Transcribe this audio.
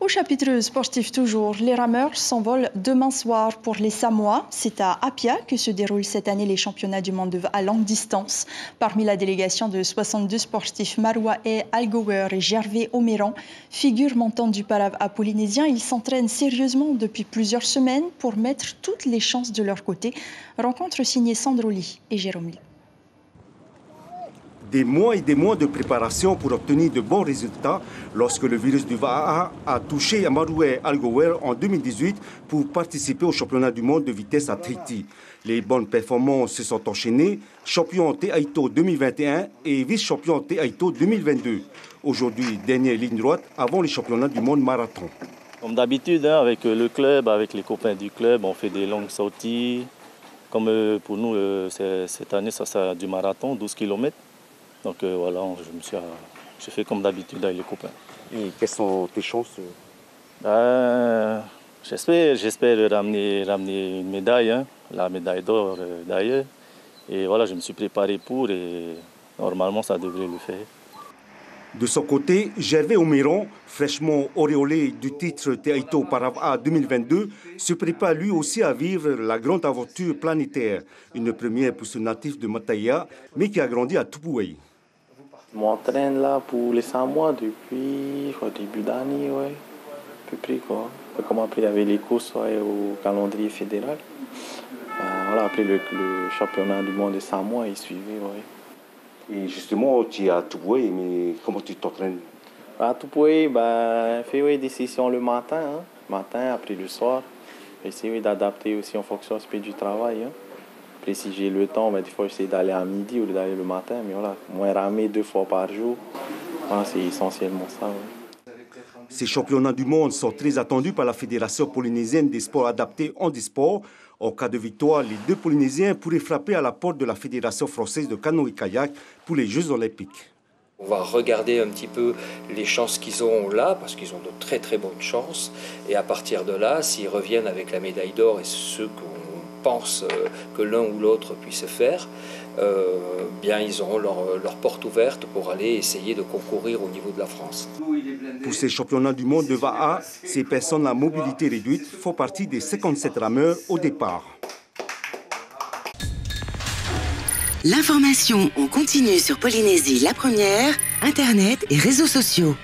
Au chapitre sportif toujours, les rameurs s'envolent demain soir pour les Samoa. C'est à Apia que se déroulent cette année les championnats du monde à longue distance. Parmi la délégation de 62 sportifs, Maroua et Algower et Gervais Oméran, figure montante du para polynésien, ils s'entraînent sérieusement depuis plusieurs semaines pour mettre toutes les chances de leur côté. Rencontre signée Sandro Ly et Jérôme Ly. Des mois et des mois de préparation pour obtenir de bons résultats lorsque le virus du Va'a a touché Maroua et Algower en 2018 pour participer au championnat du monde de vitesse à Tahiti. Les bonnes performances se sont enchaînées, champion Te-Aito 2021 et vice-champion Te-Aito 2022. Aujourd'hui, dernière ligne droite avant les championnats du monde marathon. Comme d'habitude, avec le club, avec les copains du club, on fait des longues sorties. Comme pour nous, cette année, ça sera du marathon, 12 km. Donc voilà, j'ai fait comme d'habitude avec les copains. Et quelles sont tes chances? J'espère ramener une médaille, la médaille d'or d'ailleurs. Et voilà, je me suis préparé pour et normalement ça devrait le faire. De son côté, Gervais Oméran, fraîchement auréolé du titre Te-Aito Para 2022, se prépare lui aussi à vivre la grande aventure planétaire. Une première pour ce natif de Mataya, mais qui a grandi à Tupuai. Je m'entraîne là pour les 100 mois depuis début d'année, ouais. À peu près quoi. Comme après il y avait les courses au calendrier fédéral. Voilà, après le championnat du monde des 100 mois, il suivait, ouais. Et justement, tu es à Tupuai, mais comment tu t'entraînes? À Tupuai, on fait des sessions le matin, après le soir. Essayer d'adapter aussi en fonction du travail. Après, si j'ai le temps, des fois, j'essaie d'aller à midi ou d'aller le matin. Mais voilà, moins ramer 2 fois par jour, voilà, c'est essentiellement ça. Ouais. Ces championnats du monde sont très attendus par la Fédération polynésienne des sports adaptés handisport. En cas de victoire, les 2 Polynésiens pourraient frapper à la porte de la Fédération française de canoë-kayak pour les Jeux olympiques. On va regarder un petit peu les chances qu'ils ont là, parce qu'ils ont de très très bonnes chances. Et à partir de là, s'ils reviennent avec la médaille d'or et ce qu'on pense que l'un ou l'autre puisse faire, bien ils auront leur porte ouverte pour aller essayer de concourir au niveau de la France. Pour ces championnats du monde de Va'a, ces personnes à mobilité réduite font partie des 57 rameurs au départ. L'information en continu sur Polynésie la première, Internet et réseaux sociaux.